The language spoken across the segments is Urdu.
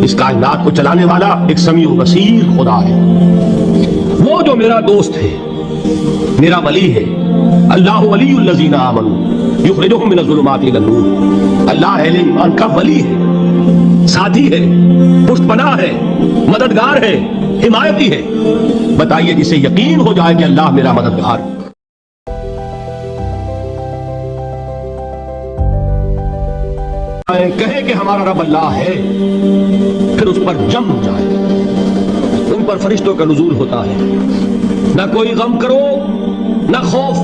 اس کائنات کو چلانے والا ایک سمیع و بصیر خدا ہے۔ وہ جو میرا دوست ہے، میرا ولی ہے، اللہ ولی الذین آمنوا یخرجہم من الظلمات الی النور، اللہ اہل ایمان کا ولی ہے، ساتھی ہے، پشت پناہ ہے، مددگار ہے، حمایتی ہے۔ بتائیے جسے یقین ہو جائے کہ اللہ میرا مددگار، کہے کہ ہمارا رب اللہ ہے، پھر اس پر جم جائے، ان پر فرشتوں کا نزول ہوتا ہے، نہ کوئی غم کرو نہ خوف،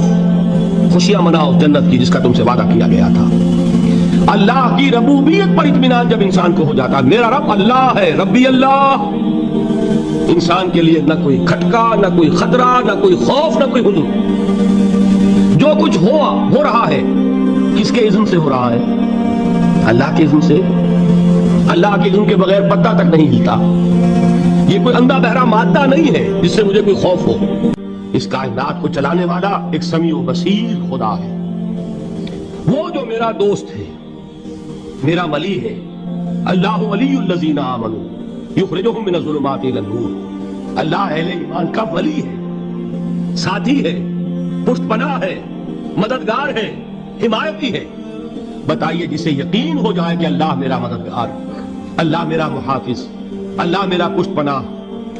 خوشیاں مناؤ جنت کی جس کا تم سے وعدہ کیا گیا تھا۔ اللہ کی ربوبیت پر اطمینان جب انسان کو ہو جاتا ہے، میرا رب اللہ ہے، ربی اللہ، انسان کے لیے نہ کوئی کھٹکا، نہ کوئی خطرہ، نہ کوئی خوف، نہ کوئی حزن۔ جو کچھ ہو رہا ہے کس کے اذن سے ہو رہا ہے؟ اللہ کے اذن سے۔ اللہ کے اذن کے بغیر پتہ تک نہیں ہلتا۔ یہ کوئی اندھا بہرا مادہ نہیں ہے جس سے مجھے کوئی خوف ہو۔ اس کائنات کو چلانے والا ایک سمیع و بصیر خدا ہے۔ وہ جو میرا دوست ہے، میرا ولی ہے، اللہ ولی الذین آمنوا یخرجہم من الظلمات الی النور، اللہ اہل ایمان کا ولی ہے، ساتھی ہے، پشت پناہ ہے، مددگار ہے، حمایتی ہے۔ بتائیے جسے یقین ہو جائے کہ اللہ میرا مددگار، اللہ میرا محافظ، اللہ میرا پشت پناہ،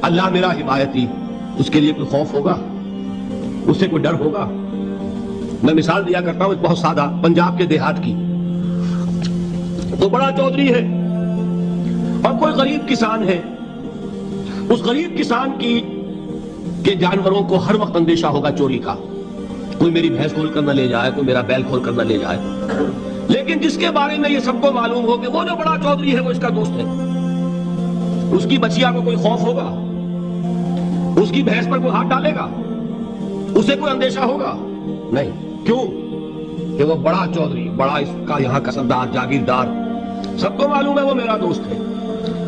اللہ میرا حمایتی، اس کے لیے کوئی خوف ہوگا؟ اس سے کوئی ڈر ہوگا؟ میں مثال دیا کرتا ہوں ایک بہت سادہ، پنجاب کے دیہات کی۔ تو بڑا چودھری ہے اور کوئی غریب کسان ہے، اس غریب کسان کے جانوروں کو ہر وقت اندیشہ ہوگا چوری کا، کوئی میری بھینس کھول کر نہ لے جائے، کوئی میرا بیل کھول کر نہ لے جائے۔ لیکن جس کے بارے میں یہ سب کو معلوم ہو کہ وہ جو بڑا چودھری ہے وہ اس کا دوست ہے، اس کی بچیا کو کوئی خوف ہوگا؟ اس کی بھینس پر کوئی ہاتھ ڈالے گا؟ اسے کوئی اندیشہ ہوگا؟ نہیں۔ کیوں؟ کہ وہ بڑا چودھری، بڑا اس کا یہاں کا سردار، جاگیردار، سب کو معلوم ہے وہ میرا دوست ہے،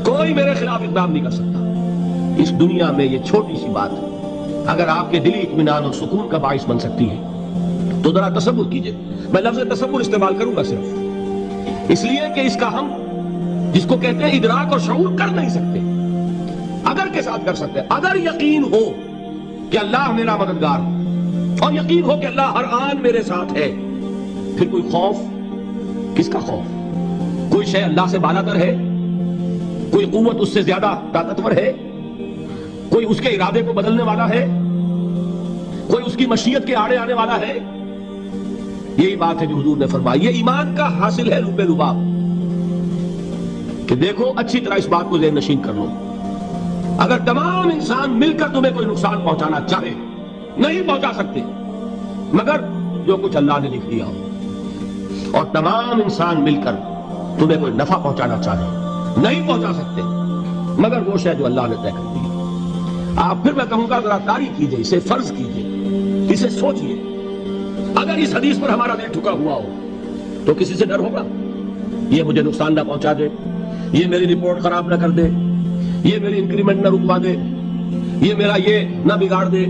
کوئی میرے خلاف اقدام نہیں کر سکتا۔ اس دنیا میں یہ چھوٹی سی بات اگر آپ کے دلی اطمینان اور سکون کا باعث بن سکتی ہے تو ذرا تصور کیجئے۔ میں لفظ تصور استعمال کروں گا صرف اس لیے کہ اس کا ہم جس کو کہتے ہیں ادراک اور شعور کر نہیں سکتے، اگر کے ساتھ کر سکتے۔ اگر یقین ہو کہ اللہ میرا مددگار اور یقین ہو کہ اللہ ہر آن میرے ساتھ ہے، پھر کوئی خوف؟ کس کا خوف؟ کوئی شے اللہ سے بالاتر ہے؟ کوئی قوت اس سے زیادہ طاقتور ہے؟ کوئی اس کے ارادے کو بدلنے والا ہے؟ کوئی اس کی مشیت کے آڑے آنے والا ہے؟ یہی بات ہے جو حضور نے فرمائی۔ یہ ایمان کا حاصل ہے لب لباب، کہ دیکھو اچھی طرح اس بات کو ذہن نشین کر لو، اگر تمام انسان مل کر تمہیں کوئی نقصان پہنچانا چاہے نہیں پہنچا سکتے مگر جو کچھ اللہ نے لکھ دیا ہو، اور تمام انسان مل کر تمہیں کوئی نفع پہنچانا چاہے نہیں پہنچا سکتے مگر وہ شے جو اللہ نے طے کر دی۔ آپ پھر میں کہوں گا ذرا تاریخ کیجئے، اسے فرض کیجئے، اسے سوچئے۔ اگر اس حدیث پر ہمارا دل ٹھکا ہوا ہو تو کسی سے ڈر ہوگا؟ یہ مجھے نقصان نہ پہنچا دے، یہ میری رپورٹ خراب نہ کر دے، یہ میری انکریمنٹ نہ رکوا دے، یہ میرا یہ نہ بگاڑ دے،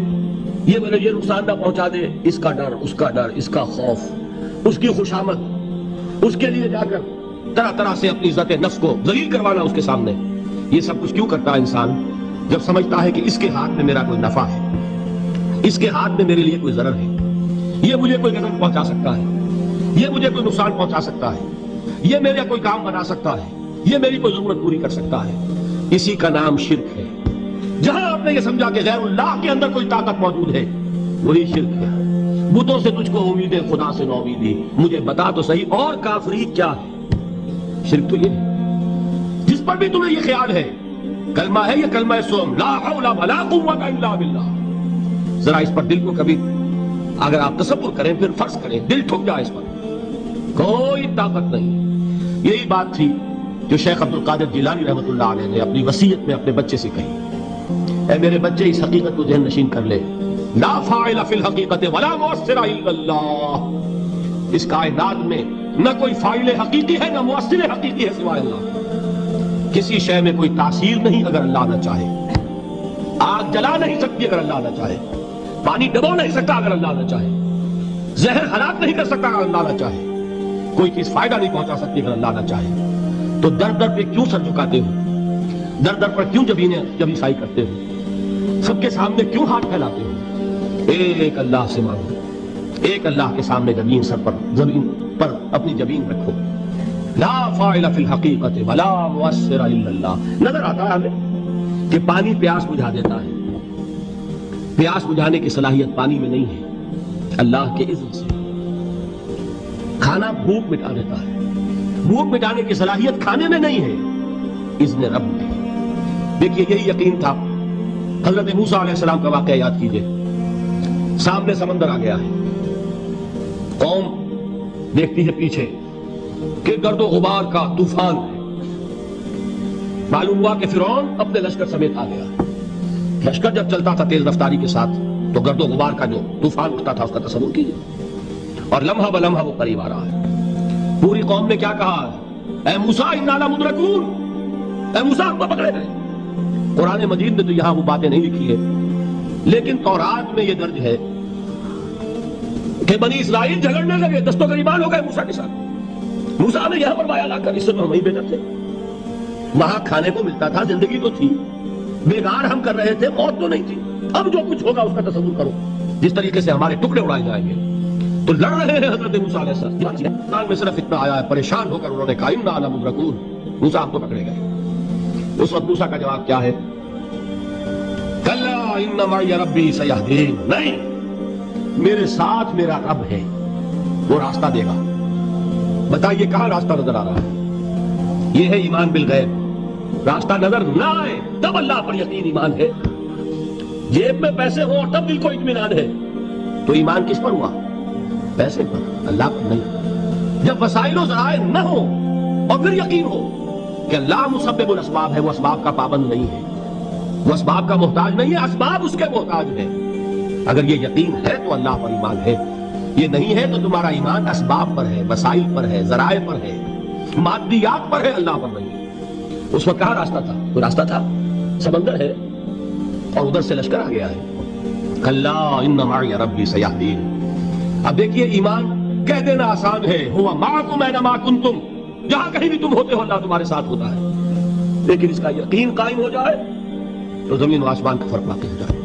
یہ میرے یہ نقصان نہ پہنچا دے۔ اس کا ڈر، اس کا ڈر، اس کا خوف، اس کی خوشامد، اس کے لیے جا کر طرح طرح سے اپنی عزت نفس کو ذلیل کروانا اس کے سامنے، یہ سب کچھ کیوں کرتا ہے انسان؟ جب سمجھتا ہے کہ اس کے ہاتھ میں میرا کوئی نفع ہے، اس کے ہاتھ میں میرے لیے کوئی ضرر ہے، یہ مجھے کوئی غضب پہنچا سکتا ہے، یہ مجھے کوئی نقصان پہنچا سکتا ہے، یہ میرا کوئی کام بنا سکتا ہے، یہ میری کوئی ضرورت پوری کر سکتا ہے، اسی کا نام شرک ہے۔ جہاں آپ نے یہ سمجھا کہ غیر اللہ کے اندر کوئی طاقت موجود ہے وہی شرک ہے۔ بتوں سے تجھ کو امید ہے، خدا سے نومیدی، مجھے بتا تو صحیح اور کافری کیا ہے؟ شرک تو یہ ہے جس پر بھی تمہیں یہ خیال ہے کلمہ ہے، یہ کلمہ سوم، لا حول ولا قوت الا باللہ۔ ذرا اس پر دل کو کبھی اگر آپ تصور کریں، پھر فرض کریں دل ٹھک جائے، اس پر کوئی طاقت نہیں۔ یہی بات تھی جو شیخ عبد القادر جیلانی رحمۃ اللہ علیہ نے اپنی وصیت میں اپنے بچے سے کہی، اے میرے بچے اس حقیقت کو ذہن نشین کر لے، لا فاعل فی الحقیقت ولا مؤثر الا اللہ۔ اس کائنات میں نہ کوئی فاعل حقیقی ہے نہ مؤثر حقیقی ہے سوائے اللہ۔ کسی شے میں کوئی تاثیر نہیں اگر اللہ نہ چاہے، آگ جلا نہیں سکتی اگر اللہ نہ چاہے، پانی ڈبو نہیں سکتا اگر اللہ نہ چاہے، زہر ہلاک نہیں کر سکتا اگر اللہ نہ چاہے، کوئی چیز فائدہ نہیں پہنچا سکتی اگر اللہ نہ چاہے۔ تو در در پہ کیوں سر جھکاتے ہو؟ در در پر کیوں جبیسائی کرتے ہو؟ سب کے سامنے کیوں ہاتھ پھیلاتے ہو؟ ایک اللہ سے مانگو، ایک اللہ کے سامنے زمین پر اپنی جبین رکھو۔ لا فاعل فی الحقیقت ولا مؤثر الا اللہ۔ نظر آتا ہے ہمیں کہ پانی پیاس بجھا دیتا ہے، پیاس بجھانے کی صلاحیت پانی میں نہیں ہے، اللہ کے اذن سے۔ کھانا بھوک مٹا دیتا ہے، بھوک مٹانے کی صلاحیت کھانے میں نہیں ہے، اذن رب میں۔ دیکھیے یہی یقین تھا۔ حضرت موسیٰ علیہ السلام کا واقعہ یاد کیجئے، سامنے سمندر آ گیا ہے، قوم دیکھتی ہے پیچھے کہ گرد و غبار کا طوفان ہے۔ معلوم ہوا کہ فرعون اپنے لشکر سمیت آ گیا۔ لشکر جب چلتا تھا تیز رفتاری کے ساتھ تو گرد و غبار کا جو طوفان اٹھتا تھا اس کا تصور کیجیے، اور لمحہ بلمحہ وہ قریب آ رہا ہے۔ پوری قوم نے کیا کہا؟ اے موسیٰ انا لمدرکون، اے موسیٰ ہم کو پکڑے گئے۔ قرآن مجید میں تو یہاں وہ باتیں نہیں لکھی ہے، لیکن تورات میں یہ درج ہے کہ بنی اسرائیل جھگڑنے لگے، دست و گریبان ہو گئے موسیٰ کے ساتھ۔ موسیٰ نے یہاں فرمایا لا کر، اس سے ہم وہیں بہتر تھے، وہاں کھانے کو ملتا تھا، زندگی تو تھی، بیگار ہم کر رہے تھے، موت تو نہیں تھی۔ اب جو کچھ ہوگا اس کا تصور کرو، جس طریقے سے ہمارے ٹکڑے اڑائے جائیں گے۔ تو لڑ رہے ہیں حضرت موسیٰ علیہ السلام میں صرف اتنا آیا ہے، پریشان ہو کر انہوں نے کہا انا لمدرکون، موسیٰ ہم کو پکڑے گئے۔ اس وقت موسیٰ کا جواب کیا ہے؟ کلا ان معی ربی سیہدین، نہیں، میرے ساتھ میرا رب ہے، وہ راستہ دے گا۔ بتائیے کہاں راستہ نظر آ رہا ہے؟ یہ ہے ایمان بالغیب۔ راستہ نظر نہ آئے تب اللہ پر یقین ایمان ہے۔ جیب میں پیسے ہوں اور تب دل کو اطمینان ہے، تو ایمان کس پر ہوا؟ پیسے پر، اللہ پر نہیں۔ جب وسائل و ذرائع نہ ہو اور پھر یقین ہو کہ اللہ مسبب الاسباب ہے، وہ اسباب کا پابند نہیں ہے، وہ اسباب کا محتاج نہیں ہے، اسباب اس کے محتاج ہے۔ اگر یہ یقین ہے تو اللہ پر ایمان ہے، یہ نہیں ہے تو تمہارا ایمان اسباب پر ہے، وسائل پر ہے، ذرائع پر ہے، مادیات پر ہے، اللہ پر نہیں ہے۔ اس وقت کہاں راستہ تھا؟ کوئی راستہ تھا؟ سمندر ہے اور ادھر سے لشکر آ گیا ہے۔ کلا ان معی ربی سیہدین۔ اب دیکھیے ایمان کہہ دینا آسان ہے، ہوا معکم اینما کنتم، جہاں کہیں بھی تم ہوتے ہو اللہ تمہارے ساتھ ہوتا ہے، لیکن اس کا یقین قائم ہو جائے تو زمین و آسمان کا فرق واقع ہو جائے۔